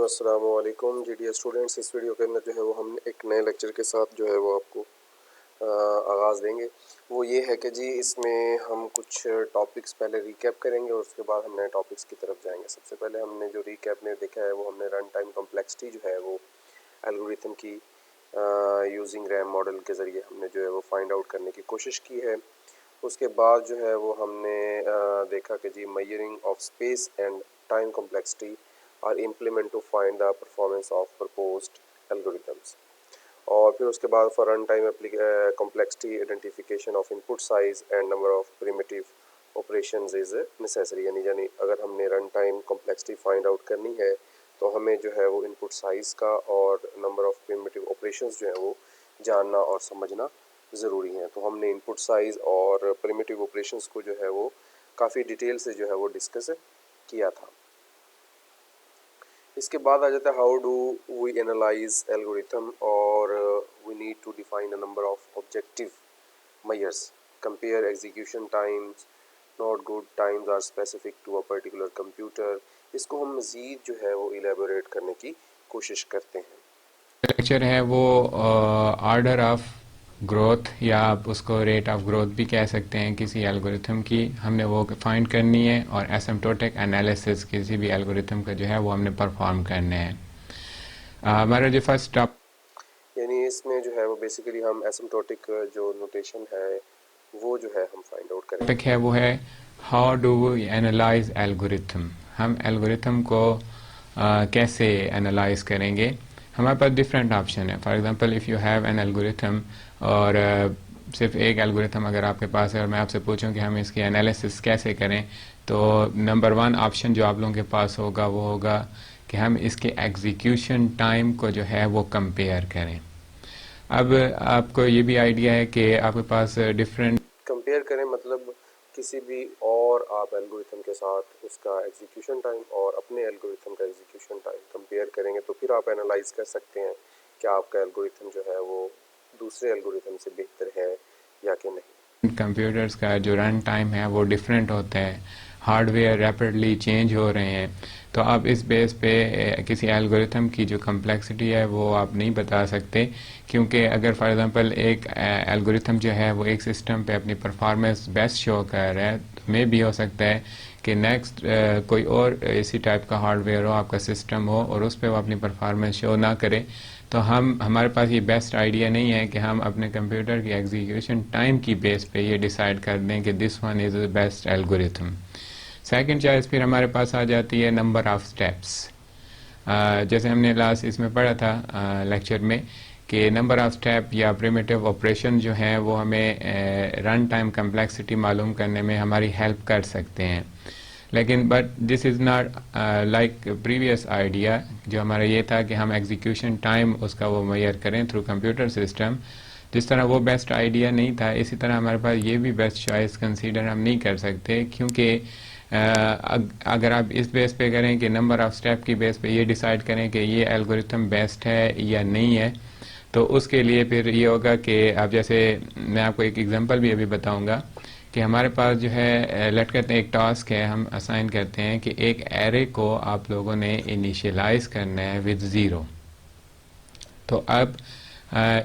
अस्सलाम वालेकुम जी dear students. इस वीडियो के अंदर जो है वो हम एक नए लेक्चर के साथ जो है वो आपको आगाज़ देंगे। वो ये है कि जी इसमें हम कुछ टॉपिक्स पहले रिकैप करेंगे और उसके बाद हम नए टॉपिक्स की तरफ जाएंगे। सबसे पहले हमने जो रिकैप में देखा है वो हमने रन टाइम कॉम्प्लेक्सिटी जो है वो एल्गोरिथम की यूजिंग रैम मॉडल के ज़रिए हमने जो है वो फाइंड आउट करने की कोशिश की है। उसके बाद जो है वो हमने देखा कि जी measuring of space and time complexity और implement to find the performance of proposed algorithms. और फिर उसके बाद for run time complexity identification of input size and number of primitive operations is necessary. यानी अगर हमने run time complexity find out करनी है तो हमें जो है वो इनपुट साइज़ का और नंबर ऑफ प्रिमिटिव ऑपरेशंस जो है वो जानना और समझना ज़रूरी है। तो हमने इनपुट साइज़ और प्रिमिटिव ऑपरेशंस को जो है वो काफ़ी डिटेल से जो है वो डिस्कस किया था। इसके बाद आ जाता है how do we analyse algorithm और we need to define a number of objective measures, compare execution times, not good times are specific to a particular computer. इसको हम मज़ीद जो है वो इलेबोरेट करने की कोशिश करते हैं। लेक्चर है वो ऑर्डर ऑफ ग्रोथ या आप उसको रेट ऑफ ग्रोथ भी कह सकते हैं किसी एल्गोरिथम की, हमने वो फाइंड करनी है और एसिम्प्टोटिक एनालिसिस किसी भी एल्गोरिथम का जो है वो हमने परफॉर्म करने हैं। हमारा जो फर्स्ट यानी इसमें जो है वो बेसिकली हम एसिम्प्टोटिक जो नोटेशन है वो जो है हम फाइंड आउट करेंगे। टॉपिक है वो है how do we analyse algorithm. हम एल्गोरिथम को कैसे एनालाइज करेंगे। हमारे पास डिफरेंट ऑप्शन है। For example if you have an algorithm और सिर्फ एक एल्गोरिथम अगर आपके पास है और मैं आपसे पूछूं कि हम इसकी एनालिसिस कैसे करें, तो नंबर वन ऑप्शन जो आप लोगों के पास होगा वो होगा कि हम इसके एग्जीक्यूशन टाइम को जो है वो कंपेयर करें। अब आपको ये भी आइडिया है कि आपके पास डिफरेंट कंपेयर करें मतलब किसी भी और आप एल्गोरिथम के साथ उसका एग्जीक्यूशन टाइम और अपने एल्गोरिथम का एग्जीक्यूशन टाइम कंपेयर करेंगे तो फिर आप एनालाइज कर सकते हैं कि आपका एल्गोरिथम जो है वो दूसरे एल्गोरिथम से बेहतर है या कि नहीं। कंप्यूटर्स का जो रन टाइम है वो डिफरेंट होता है, हार्डवेयर रैपिडली चेंज हो रहे हैं, तो आप इस बेस पे किसी एल्गोरिथम की जो कम्प्लेक्सिटी है वो आप नहीं बता सकते। क्योंकि अगर फॉर एग्जांपल एक एल्गोरिथम जो है वो एक सिस्टम पे अपनी परफॉर्मेंस बेस्ट शो कर रहा है, तो मे भी हो सकता है कि नेक्स्ट कोई और इसी टाइप का हार्डवेयर हो, आपका सिस्टम हो और उस पर वो अपनी परफॉर्मेंस शो ना करे। तो हमारे पास ये बेस्ट आइडिया नहीं है कि हम अपने कंप्यूटर की एग्जीक्यूशन टाइम की बेस पे ये डिसाइड कर दें कि this one is the best algorithm. Second choice फिर हमारे पास आ जाती है नंबर ऑफ स्टेप्स। जैसे हमने लास्ट इसमें पढ़ा था लेक्चर में कि नंबर ऑफ स्टेप या प्रिमिटिव ऑपरेशन जो हैं वो हमें रन टाइम कम्प्लेक्सिटी मालूम करने में हमारी हेल्प कर सकते हैं। लेकिन but this is not like previous idea जो हमारा ये था कि हम एग्जीक्यूशन टाइम उसका वो मेजर करें थ्रू कंप्यूटर सिस्टम। जिस तरह वो बेस्ट आइडिया नहीं था, इसी तरह हमारे पास ये भी बेस्ट चॉइस कंसीडर हम नहीं कर सकते। क्योंकि अगर आप इस बेस पे करें कि नंबर ऑफ स्टेप की बेस पे ये डिसाइड करें कि ये एल्गोरिथम बेस्ट है या नहीं है, तो उसके लिए फिर ये होगा कि आप जैसे मैं आपको एक एग्जांपल भी अभी बताऊंगा कि हमारे पास जो है लेट कहते हैं एक टास्क है, हम असाइन करते हैं कि एक एरे को आप लोगों ने इनिशियलाइज करना है विद ज़ीरो। तो अब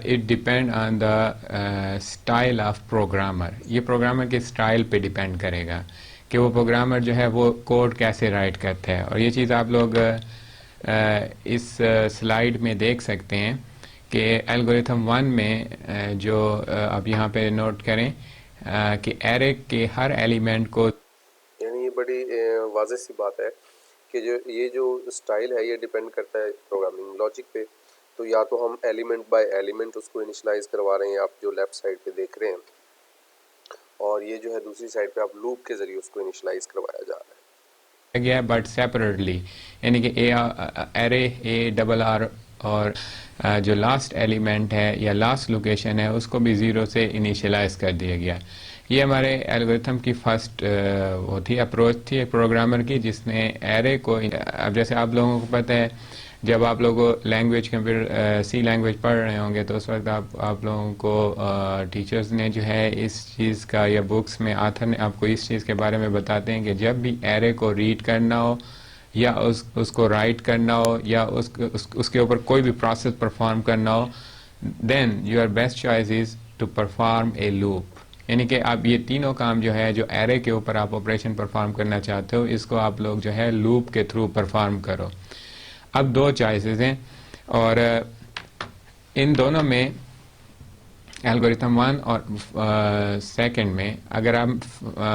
it depend on the style of programmer. ये प्रोग्रामर के स्टाइल पे डिपेंड करेगा कि वो प्रोग्रामर जो है वो कोड कैसे राइट करता है। और ये चीज़ आप लोग इस स्लाइड में देख सकते हैं कि एल्गोरिथम वन में जो आप यहाँ पे नोट करें कि एरे के हर एलिमेंट को, यानी ये बड़ी वाज़ेह सी बात है कि जो स्टाइल है ये डिपेंड करता है प्रोग्रामिंग लॉजिक पे। तो या तो हम एलिमेंट बाय एलिमेंट उसको इनिशलाइज करवा रहे हैं, आप जो लेफ्ट साइड पे देख रहे हैं, और ये जो है दूसरी साइड पे आप लूप के ज़रिए उसको इनिशलाइज करवाया जा रहा है। गया बट सेपरेटली, यानी कि एरे ए डबल आर और जो लास्ट एलिमेंट है या लास्ट लोकेशन है उसको भी ज़ीरो से इनिशियलाइज कर दिया गया। ये हमारे एल्गोरिथम की फर्स्ट वो थी अप्रोच थी एक प्रोग्रामर की जिसने एरे को, अब जैसे आप लोगों को पता है जब आप लोग लैंग्वेज कंप्यूटर सी लैंग्वेज पढ़ रहे होंगे तो उस वक्त आप लोगों को टीचर्स ने जो है इस चीज़ का या बुक्स में आथर ने आपको इस चीज़ के बारे में बताते हैं कि जब भी एरे को रीड करना हो या उसको राइट करना हो या उसके ऊपर कोई भी प्रोसेस परफॉर्म करना हो, then your best choice is to perform a loop. यानी कि आप ये तीनों काम जो है, जो एरे के ऊपर आप ऑपरेशन परफॉर्म करना चाहते हो, इसको आप लोग जो है लूप के थ्रू परफॉर्म करो। अब दो चॉइसेस हैं और इन दोनों में एल्गोरिथम 1 और सेकंड में, अगर आप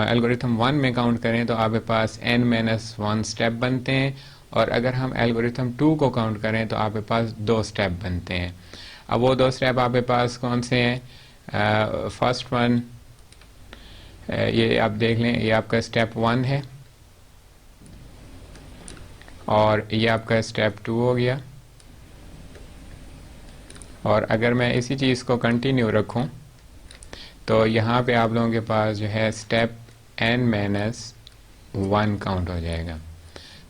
एल्गोरिथम 1 में काउंट करें तो आपके पास n-1 स्टेप बनते हैं, और अगर हम एल्गोरिथम 2 को काउंट करें तो आपके पास 2 स्टेप बनते हैं। अब वो 2 स्टेप आपके पास कौन से हैं? फर्स्ट वन, ये आप देख लें, ये आपका स्टेप 1 है और ये आपका स्टेप 2 हो गया। और अगर मैं इसी चीज़ को कंटिन्यू रखूं तो यहाँ पे आप लोगों के पास जो है स्टेप n-1 काउंट हो जाएगा।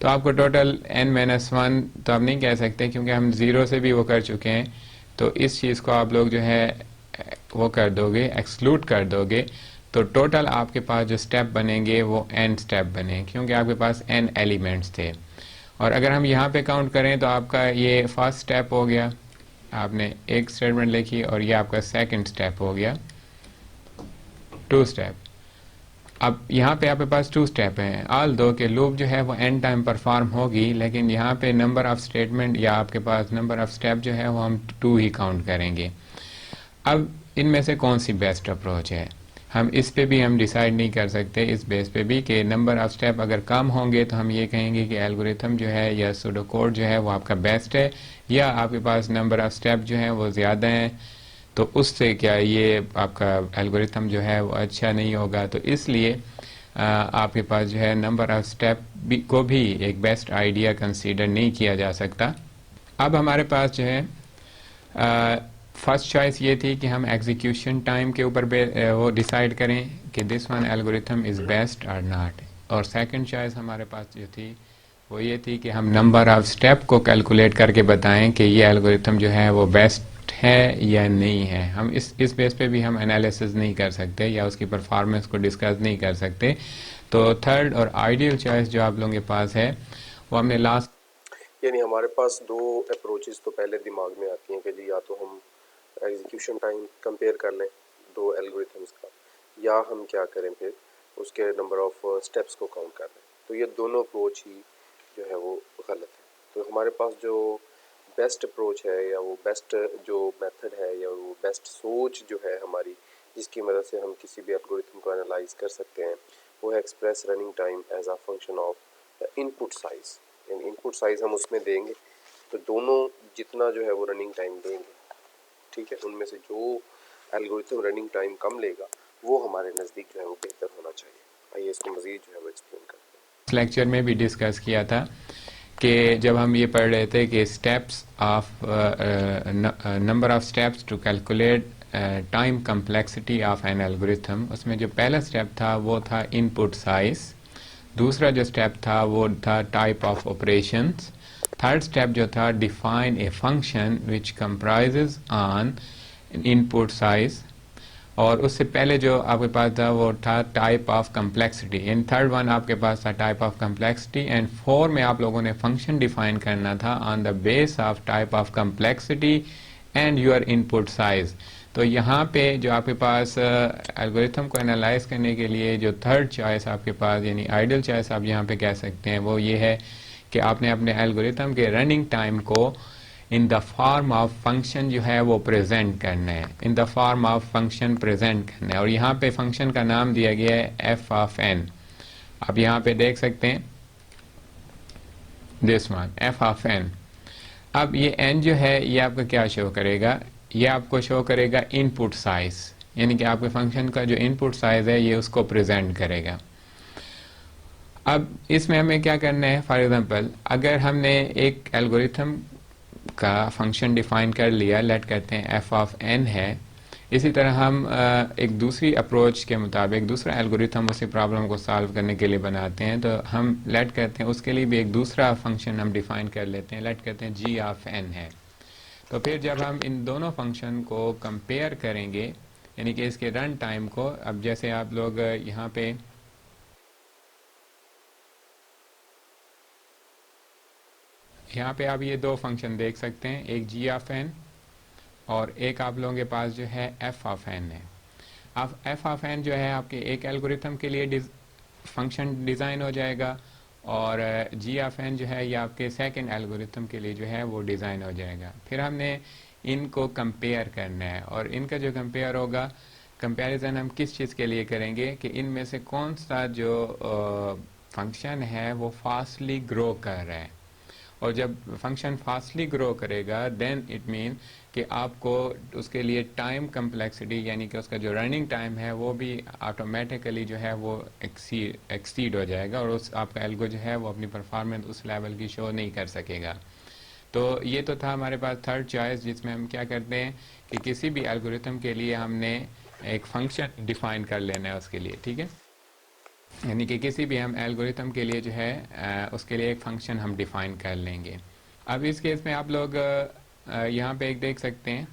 तो आपको टोटल n-1 तो आप नहीं कह सकते क्योंकि हम ज़ीरो से भी वो कर चुके हैं, तो इस चीज़ को आप लोग जो है वो कर दोगे, एक्सक्लूड कर दोगे, तो टोटल आपके पास जो स्टेप बनेंगे वो n स्टेप बने, क्योंकि आपके पास n एलिमेंट्स थे। और अगर हम यहाँ पे काउंट करें तो आपका ये फर्स्ट स्टेप हो गया, आपने एक स्टेटमेंट लिखी, और ये आपका सेकंड स्टेप हो गया, 2 स्टेप। अब यहाँ पे आपके पास 2 स्टेप हैं, ऑल दो के लूप जो है वो n टाइम परफॉर्म होगी, लेकिन यहाँ पे नंबर ऑफ स्टेटमेंट या आपके पास नंबर ऑफ स्टेप जो है वो हम 2 ही काउंट करेंगे। अब इनमें से कौन सी बेस्ट अप्रोच है, हम इस पे भी हम डिसाइड नहीं कर सकते, इस बेस पे भी कि नंबर ऑफ स्टेप अगर कम होंगे तो हम ये कहेंगे कि एल्गोरिथम जो है या सूडो कोड जो है वो आपका बेस्ट है, या आपके पास नंबर ऑफ स्टेप जो है वो ज़्यादा हैं तो उससे क्या ये आपका एल्गोरिथम जो है वो अच्छा नहीं होगा। तो इसलिए आपके पास जो है नंबर ऑफ स्टेप को भी एक बेस्ट आइडिया कंसीडर नहीं किया जा सकता। अब हमारे पास जो है फर्स्ट चॉइस ये थी कि हम एग्जीक्यूशन टाइम के ऊपर वो डिसाइड करें कि this one algorithm is best और नॉट, और सेकंड चॉइस हमारे पास जो थी वो ये थी कि हम नंबर ऑफ स्टेप को कैलकुलेट करके बताएं कि ये एल्गोरिथम जो है वो बेस्ट है या नहीं है। हम इस बेस पे भी हम एनालिसिस नहीं कर सकते या उसकी परफॉर्मेंस को डिस्कस नहीं कर सकते। तो थर्ड और आइडियल चॉइस जो आप लोगों के पास है वो हमने लास्ट, यानी हमारे पास दो अप्रोचेस तो पहले दिमाग में आती हैं कि जी या तो हम एग्जीक्यूशन टाइम कंपेयर कर लें दो एल्गोरिथम्स का, या हम क्या करें फिर उसके नंबर ऑफ स्टेप्स को काउंट कर लें। तो ये दोनों अप्रोच ही जो है वो गलत है। तो हमारे पास जो बेस्ट अप्रोच है या वो बेस्ट जो मेथड है या वो बेस्ट सोच जो है हमारी, जिसकी मदद से हम किसी भी एल्गोरिथम को एनालाइज कर सकते हैं, वो है express running time as a function of input size. यानी इनपुट साइज हम उसमें देंगे तो दोनों जितना जो है वो रनिंग टाइम देंगे, ठीक है, उनमें से जो एल्गोरिथम रनिंग टाइम कम लेगा वो हमारे नज़दीक जो है वो बेहतर होना चाहिए। आइए इसको मज़ीद जो है वो एक्सप्लेन करते हैं। लेक्चर में भी डिस्कस किया था कि जब हम ये पढ़ रहे थे कि steps of number of steps to calculate time complexity of an algorithm, उसमें जो पहला स्टेप था वो था इनपुट साइज, दूसरा जो स्टेप था वो था type of operations, third step जो था define a function which comprises on input size, और उससे पहले जो आपके पास था वो था type of complexity. In third one आपके पास था टाइप ऑफ कम्प्लेक्सिटी, एंड 4 में आप लोगों ने फंक्शन डिफाइन करना था on the base of type of complexity and your input size. तो यहाँ पे जो आपके पास एल्गोरिथम को एनालाइज करने के लिए जो थर्ड चॉइस आपके पास, यानी आइडियल चॉइस आप यहाँ पे कह सकते हैं, वो ये है कि आपने अपने एल्गोरिथम के रनिंग टाइम को in the form of function जो है वो प्रेजेंट करना है, in the form of function present करना है। और यहाँ पे फंक्शन का नाम दिया गया है एफ ऑफ एन। आप यहाँ पे देख सकते हैं this one F of N. अब ये एन जो है ये आपका क्या शो करेगा, ये आपको शो करेगा इनपुट साइज, यानी कि आपके फंक्शन का जो इनपुट साइज है ये उसको प्रेजेंट करेगा। अब इसमें हमें क्या करना है, फॉर एग्जांपल अगर हमने एक एल्गोरिथम का फंक्शन डिफाइन कर लिया, लेट करते हैं एफ ऑफ एन है, इसी तरह हम एक दूसरी अप्रोच के मुताबिक दूसरा एल्गोरिथम उसी प्रॉब्लम को सॉल्व करने के लिए बनाते हैं, तो हम लेट करते हैं उसके लिए भी एक दूसरा फंक्शन हम डिफाइन कर लेते हैं, लेट करते हैं जी ऑफ एन है। तो फिर जब हम इन दोनों फंक्शन को कंपेयर करेंगे, यानी कि इसके रन टाइम को, अब जैसे आप लोग यहाँ पे यहाँ पे आप ये दो फंक्शन देख सकते हैं, एक जी ऑफ एन और एक आप लोगों के पास जो है एफ ऑफ एन है। अब एफ ऑफ एन जो है आपके एक एल्गोरिथम के लिए फंक्शन डिज़ाइन हो जाएगा, और जी ऑफ एन जो है ये आपके सेकंड एल्गोरिथम के लिए जो है वो डिज़ाइन हो जाएगा। फिर हमने इनको कंपेयर करना है, और इनका जो कंपेयर होगा, कंपैरिजन हम किस चीज़ के लिए करेंगे कि इनमें से कौन सा जो फंक्शन है वो फास्टली ग्रो कर रहा है। और जब फंक्शन फास्टली ग्रो करेगा देन इट मीन कि आपको उसके लिए टाइम कम्प्लेक्सिटी यानी कि उसका जो रनिंग टाइम है वो भी ऑटोमेटिकली जो है वो एक्सीड हो जाएगा, और उस आपका एल्गो जो है वो अपनी परफॉर्मेंस उस लेवल की शो नहीं कर सकेगा। तो ये तो था हमारे पास थर्ड चॉइस, जिसमें हम क्या करते हैं कि किसी भी एल्गोरिथम के लिए हमने एक फंक्शन डिफाइन कर लेना है उसके लिए, ठीक है। यानी कि किसी भी हम एल्गोरिथम के लिए जो है उसके लिए एक फंक्शन हम डिफाइन कर लेंगे। अब इस केस में आप लोग यहाँ पे एक देख सकते हैं,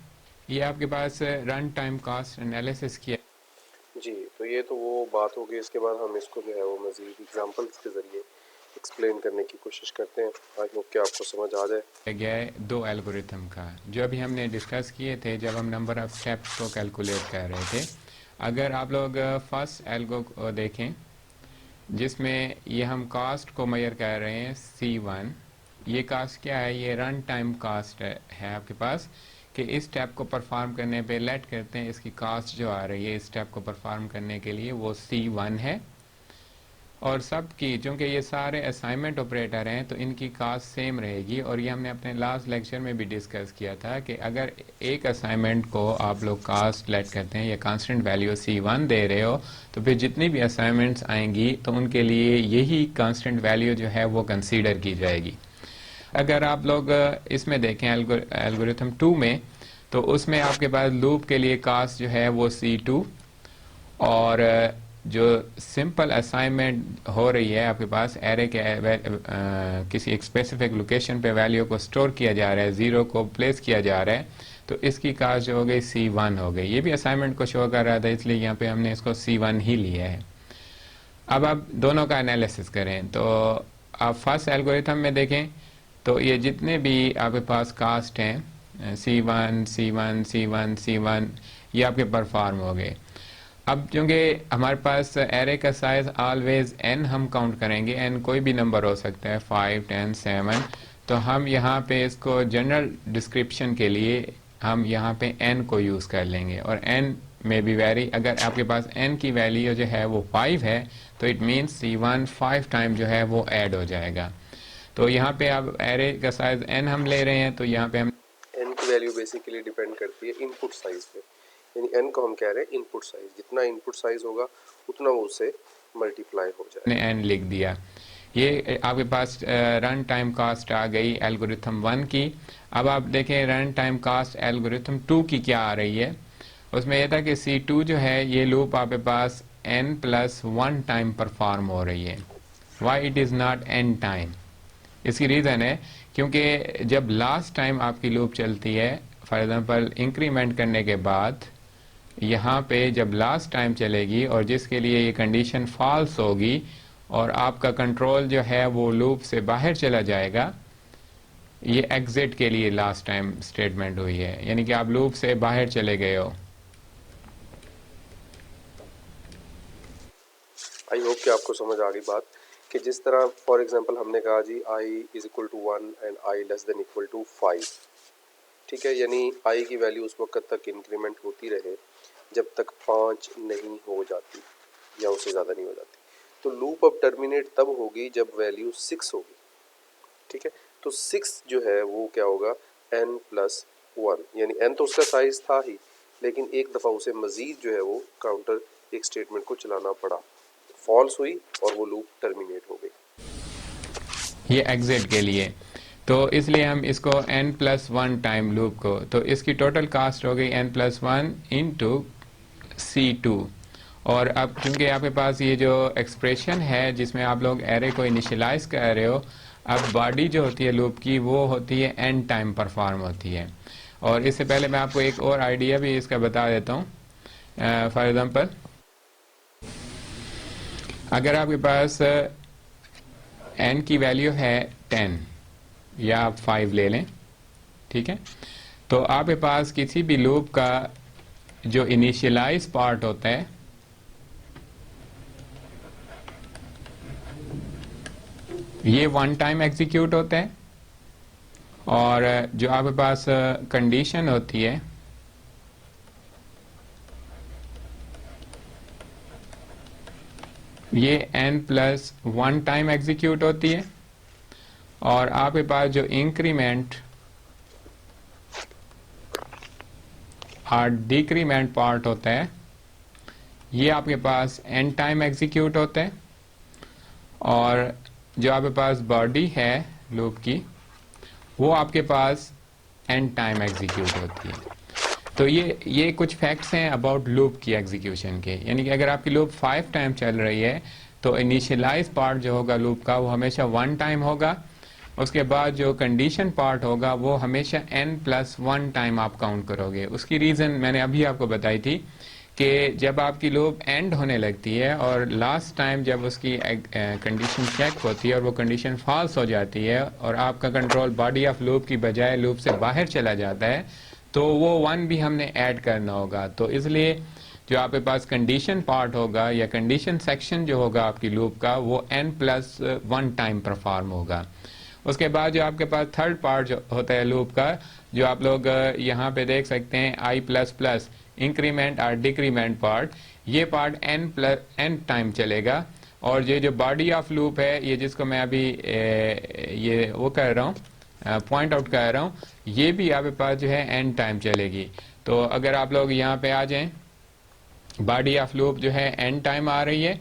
ये आपके पास रन टाइम कॉस्ट एनालिसिस किया। जी, तो ये तो वो बात होगी। इसके बाद हम इसको जो है वो मज़ीद एग्जांपल्स के ज़रिए एक्सप्लेन करने की कोशिश करते हैं। आई होप कि आपको समझ आ जाए। गया है दो एल्गोरिथम का, जो अभी हमने डिस्कस किए थे जब हम नंबर ऑफ स्टेप्स को कैलकुलेट कर रहे थे। अगर आप लोग फर्स्ट एल्गो को देखें जिसमें ये हम कास्ट को मेजर कर रहे हैं C1, ये कास्ट क्या है, ये रन टाइम कास्ट है आपके पास, कि इस स्टेप को परफॉर्म करने पे लेट करते हैं इसकी कास्ट जो आ रही है इस स्टेप को परफॉर्म करने के लिए वो C1 है। और सब की चूँकि ये सारे असाइनमेंट ऑपरेटर हैं तो इनकी कास्ट सेम रहेगी, और ये हमने अपने लास्ट लेक्चर में भी डिस्कस किया था कि अगर एक असाइनमेंट को आप लोग कास्ट लेट करते हैं या कांस्टेंट वैल्यू C1 दे रहे हो तो फिर जितनी भी असाइनमेंट्स आएंगी तो उनके लिए यही कांस्टेंट वैल्यू जो है वो कंसीडर की जाएगी। अगर आप लोग इसमें देखें एल्गोरिथम 2 में, तो उसमें आपके पास लूप के लिए कास्ट जो है वो C2, और जो सिंपल असाइनमेंट हो रही है आपके पास एरे के किसी एक स्पेसिफिक लोकेशन पे वैल्यू को स्टोर किया जा रहा है, ज़ीरो को प्लेस किया जा रहा है, तो इसकी कास्ट जो हो गई C1 हो गई। ये भी असाइनमेंट को शो कर रहा था इसलिए यहाँ पे हमने इसको C1 ही लिया है। अब आप दोनों का एनालिसिस करें तो आप फर्स्ट एल्गोरिथम में देखें तो ये जितने भी आपके पास कास्ट हैं C1 C1 C1 C1 ये आपके परफॉर्म हो गए। अब क्योंकि हमारे पास एरे का साइज ऑलवेज n हम काउंट करेंगे, n कोई भी नंबर हो सकता है 5 10 7, तो हम यहाँ पे इसको जनरल डिस्क्रिप्शन के लिए हम यहाँ पे n को यूज़ कर लेंगे, और n में भी वेरी, अगर आपके पास n की वैल्यू जो है वो 5 है तो इट मीन्स C1 5 टाइम जो है वो ऐड हो जाएगा। तो यहाँ पे अब एरे का साइज n हम ले रहे हैं तो यहाँ पे हम n की वैल्यू बेसिकली डिपेंड करती है इनपुट साइज पे, यानी n को हम कह रहे हैं इनपुट साइज, जितना इनपुट साइज होगा उतना वो उससे मल्टीप्लाई हो जाएगा। ने n लिख दिया। ये आपके पास रन टाइम कास्ट आ गई एल्गोरिथम 1 की। अब आप देखें रन टाइम कास्ट एल्गोरिथम 2 की क्या आ रही है। उसमें यह था कि C2 जो है ये लूप आपके पास n+1 टाइम परफॉर्म हो रही है। Why it is not n time? इसकी रीज़न है क्योंकि जब लास्ट टाइम आपकी लूप चलती है, फॉर एग्जांपल इंक्रीमेंट करने के बाद यहाँ पे जब लास्ट टाइम चलेगी और जिसके लिए ये कंडीशन फॉल्स होगी और आपका कंट्रोल जो है वो लूप से बाहर चला जाएगा, ये एग्जिट के लिए लास्ट टाइम स्टेटमेंट हुई है, यानी कि आप लूप से बाहर चले गए हो। आई होप कि आपको समझ आ गई बात कि जिस तरह फॉर एग्जांपल हमने कहा जी i = 1 एंड i <= 5, ठीक है, यानी i की वैल्यू उस वक्त तक इंक्रीमेंट होती रहे जब तक 5 नहीं हो जाती या उससे ज़्यादा नहीं हो जाती। तो लूप अब टर्मिनेट तब होगी जब वैल्यू 6 होगी, ठीक है। तो 6 जो है वो क्या होगा, n+1, यानी n तो उसका साइज था ही, लेकिन एक दफ़ा उसे मज़ीद जो है वो काउंटर एक स्टेटमेंट को चलाना पड़ा, फॉल्स हुई और वो लूप टर्मिनेट हो गई ये एग्जिट के लिए। तो इसलिए हम इसको n+1 टाइम लूप को, तो इसकी टोटल कास्ट हो गई n+1 इंटू C2। और अब क्योंकि आपके पास ये जो एक्सप्रेशन है जिसमें आप लोग एरे को इनिशियलाइज कर रहे हो, अब बॉडी जो होती है लूप की वो होती है n टाइम परफॉर्म होती है। और इससे पहले मैं आपको एक और आइडिया भी इसका बता देता हूँ। फॉर एग्जांपल अगर आपके पास n की वैल्यू है 10, या आप 5 ले लें, ठीक है। तो आपके पास किसी भी लूप का जो इनिशियलाइज पार्ट होता है ये 1 टाइम एग्जीक्यूट होता है, और जो आपके पास कंडीशन होती है ये n+1 टाइम एग्जीक्यूट होती है, और आपके पास जो इंक्रीमेंट और डिक्रीमेंट पार्ट होता है ये आपके पास n टाइम एग्जीक्यूट होता है, और जो आपके पास बॉडी है लूप की वो आपके पास n टाइम एग्जीक्यूट होती है। तो ये कुछ फैक्ट्स हैं अबाउट लूप की एग्जीक्यूशन के, यानी कि अगर आपकी लूप 5 टाइम चल रही है तो इनिशियलाइज पार्ट जो होगा लूप का वो हमेशा 1 टाइम होगा, उसके बाद जो कंडीशन पार्ट होगा वो हमेशा n+1 टाइम आप काउंट करोगे। उसकी रीज़न मैंने अभी आपको बताई थी कि जब आपकी लूप एंड होने लगती है और लास्ट टाइम जब उसकी कंडीशन चेक होती है और वो कंडीशन फॉल्स हो जाती है और आपका कंट्रोल बॉडी ऑफ लूप की बजाय लूप से बाहर चला जाता है तो वो 1 भी हमने ऐड करना होगा। तो इसलिए जो आपके पास कंडीशन पार्ट होगा या कंडीशन सेक्शन जो होगा आपकी लूप का वो n+1 टाइम परफॉर्म होगा। उसके बाद जो आपके पास थर्ड पार्ट जो होता है लूप का, जो आप लोग यहाँ पे देख सकते हैं i++ इंक्रीमेंट और डिक्रीमेंट पार्ट, ये पार्ट n टाइम चलेगा, और ये जो बॉडी ऑफ लूप है ये जिसको मैं अभी ये वो कर रहा हूँ पॉइंट आउट कर रहा हूँ, ये भी आपके पास जो है n टाइम चलेगी। तो अगर आप लोग यहाँ पे आ जाएं, बॉडी ऑफ लूप जो है n टाइम आ रही है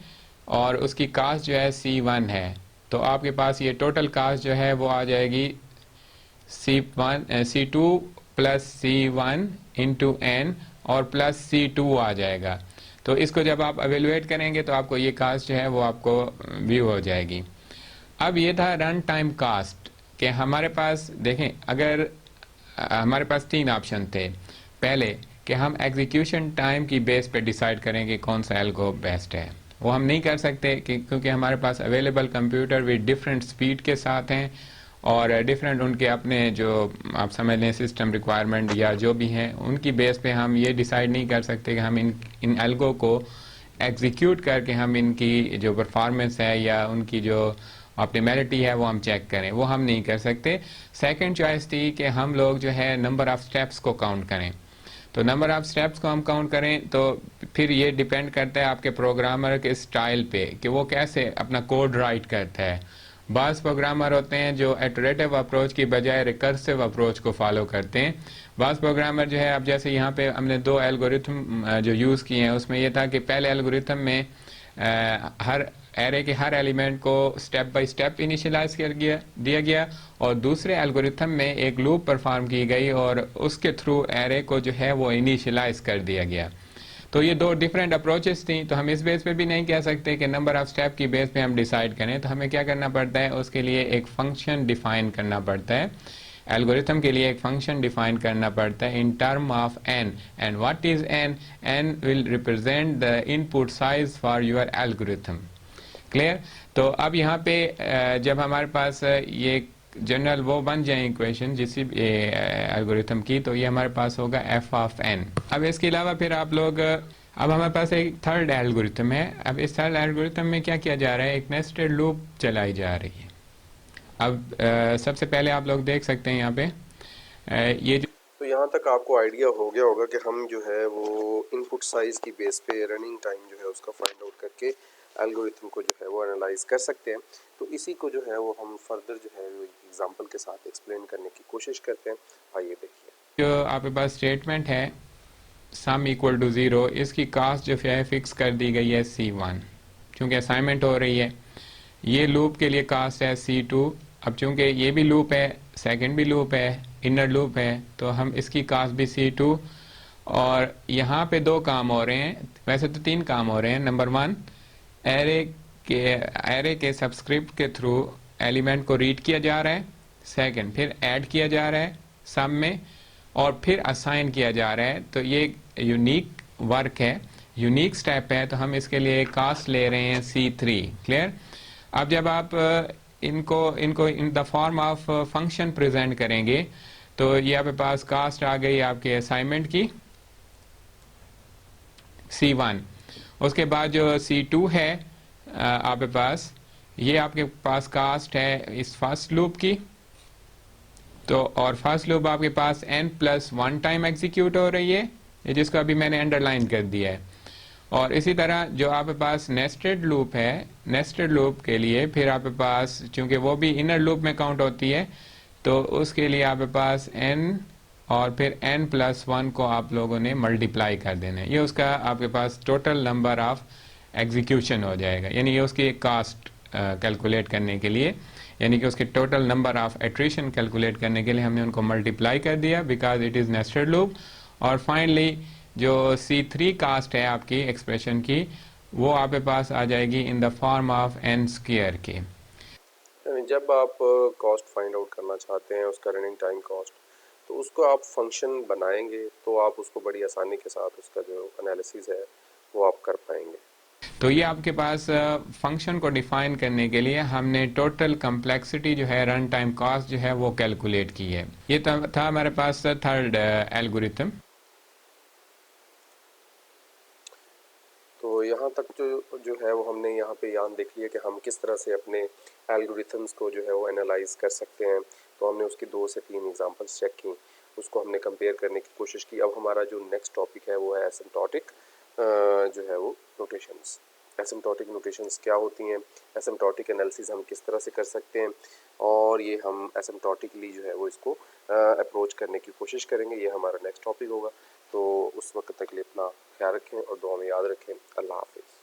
और उसकी कास्ट जो है C1 है, तो आपके पास ये टोटल कास्ट जो है वो आ जाएगी C2 plus C1 into n और प्लस C2 आ जाएगा। तो इसको जब आप एवेलुएट करेंगे तो आपको ये कास्ट जो है वो आपको व्यू हो जाएगी। अब ये था रन टाइम कास्ट कि हमारे पास देखें, अगर हमारे पास 3 ऑप्शन थे। पहले कि हम एग्जीक्यूशन टाइम की बेस पे डिसाइड करेंगे कौन सा एल्गो बेस्ट है, वो हम नहीं कर सकते क्योंकि हमारे पास available computer with different speed के साथ हैं और डिफरेंट उनके अपने जो आप समझ लें सिस्टम रिक्वायरमेंट या जो भी हैं उनकी बेस पे हम ये डिसाइड नहीं कर सकते कि हम इन एल्गो को एग्जीक्यूट करके हम इनकी जो परफॉर्मेंस है या उनकी जो ऑप्टिमैलिटी है वो हम चेक करें, वो हम नहीं कर सकते। सेकंड चॉइस थी कि हम लोग जो है नंबर ऑफ स्टेप्स को काउंट करें। तो नंबर ऑफ स्टेप्स को हम काउंट करें तो फिर ये डिपेंड करता है आपके प्रोग्रामर के स्टाइल पे कि वो कैसे अपना कोड राइट करता है। बाज़ प्रोग्रामर होते हैं जो इटरेटिव अप्रोच की बजाय रिकर्सिव अप्रोच को फॉलो करते हैं। बाज़ प्रोग्रामर जो है, अब जैसे यहाँ पे हमने 2 एल्गोरिथम जो यूज़ किए हैं उसमें ये था कि पहले एल्गोरिथम में हर एरे के हर एलिमेंट को स्टेप बाय स्टेप इनिशियलाइज दिया गया और दूसरे एल्गोरिथम में एक लूप परफॉर्म की गई और उसके थ्रू एरे को जो है वो इनिशियलाइज कर दिया गया। तो ये 2 डिफरेंट अप्रोचेस थी। तो हम इस बेस पे भी नहीं कह सकते कि नंबर ऑफ स्टेप की बेस पे हम डिसाइड करें, तो हमें क्या करना पड़ता है, उसके लिए एक फंक्शन डिफाइन करना पड़ता है। एल्गोरिथम के लिए एक फंक्शन डिफाइन करना पड़ता है in term of n, and what is n? n will represent the input size for your algorithm. Clear? तो अब यहाँ पे जब हमारे पास ये जनरल वो बन जाए इक्वेशन जिस एल्गोरिथम की, तो ये हमारे पास होगा f ऑफ n। अब इसके अलावा फिर आप लोग, अब हमारे पास एक थर्ड एल्गोरिथम है। अब इस थर्ड एल्गोरिथम में क्या किया जा रहा है, एक नेस्टेड लूप चलाई जा रही है। अब सबसे पहले आप लोग देख सकते हैं यहाँ पे ये जो, तो यहाँ तक आपको आइडिया हो गया होगा कि हम जो है वो इनपुट साइज़ की बेस पे रनिंग टाइम जो है उसका फाइंड आउट करके एल्गोरिथम को जो है वो एनालाइज कर सकते हैं। तो इसी को जो है वो हम फर्दर जो है वो एग्जांपल के साथ एक्सप्लेन करने की कोशिश करते हैं। आइए देखिए, जो आपके पास स्टेटमेंट है सम इक्वल टू 0, इसकी कास्ट जो है फिक्स कर दी गई है C1, चूँकि असाइनमेंट हो रही है। ये लूप के लिए कास्ट है C2। अब चूँकि ये भी लूप है, सेकंड भी लूप है, इनर लूप है, तो हम इसकी कास्ट भी C2। और यहाँ पे 2 काम हो रहे हैं, वैसे तो 3 काम हो रहे हैं। नंबर 1, एरे के सबस्क्रिप्ट के थ्रू एलिमेंट को रीड किया जा रहा है। सेकंड, फिर ऐड किया जा रहा है सम में, और फिर असाइन किया जा रहा है। तो ये यूनिक वर्क है, यूनिक स्टेप है, तो हम इसके लिए कास्ट ले रहे हैं C3। क्लियर? अब जब आप इनको इनको in the form of function present करेंगे, तो ये आपके पास कास्ट आ गई आपके असाइनमेंट की C1। उसके बाद जो C2 है आपके पास, ये आपके पास कास्ट है इस फर्स्ट लूप की। तो और फर्स्ट लूप आपके पास n+1 टाइम एग्जीक्यूट हो रही है, ये जिसको अभी मैंने अंडरलाइन कर दिया है। और इसी तरह जो आपके पास नेस्टेड लूप है, नेस्टेड लूप के लिए फिर आपके पास चूंकि वो भी इनर लूप में काउंट होती है, तो उसके लिए आपके पास n और फिर n+1 को आप लोगों ने मल्टीप्लाई कर देना है। ये उसका आपके पास टोटल नंबर ऑफ एग्जीक्यूशन हो जाएगा, यानी ये उसकी कास्ट कैलकुलेट करने के लिए, यानी कि उसके total number of attrition calculate करने के लिए हमने उनको मल्टीप्लाई कर दिया because it is nested loop. और फाइनली जो C3 कास्ट है आपकी एक्सप्रेशन की, वो आपके पास आ जाएगी in the form of n² के। यानी जब आप कॉस्ट फाइंड आउट करना चाहते हैं, उसका रनिंग टाइम कॉस्ट, तो उसको आप फंक्शन बनाएंगे तो आप उसको बड़ी आसानी के साथ उसका जो एनालिसिस है वो आप कर पाएंगे। तो ये आपके पास फंक्शन को डिफाइन करने के लिए हमने टोटल कम्प्लेक्सिटी जो है, रन टाइम कॉस्ट जो है, वो कैलकुलेट की है। ये था हमारे पास थर्ड एल्गोरिथम। तो यहाँ तक जो है वो हमने यहाँ पे याद देख लिया कि हम किस तरह से अपने एल्गोरिथम्स को जो है वो एनालाइज कर सकते हैं। तो हमने उसकी 2 से 3 एग्जांपल्स चेक की, उसको हमने कंपेयर करने की कोशिश की। अब हमारा जो नेक्स्ट टॉपिक है वो है एसिम्प्टोटिक जो है वो नोटेशंस। एसिम्प्टोटिक नोटेशंस क्या होती हैं, एसिम्प्टोटिक एनालिसिस हम किस तरह से कर सकते हैं, और ये हम एसिम्प्टोटिकली जो है वो इसको अप्रोच करने की कोशिश करेंगे। ये हमारा नेक्स्ट टॉपिक होगा। तो उस वक्त तक के लिए अपना ख्याल रखें और दुआ में याद रखें। अल्लाह हाफिज़।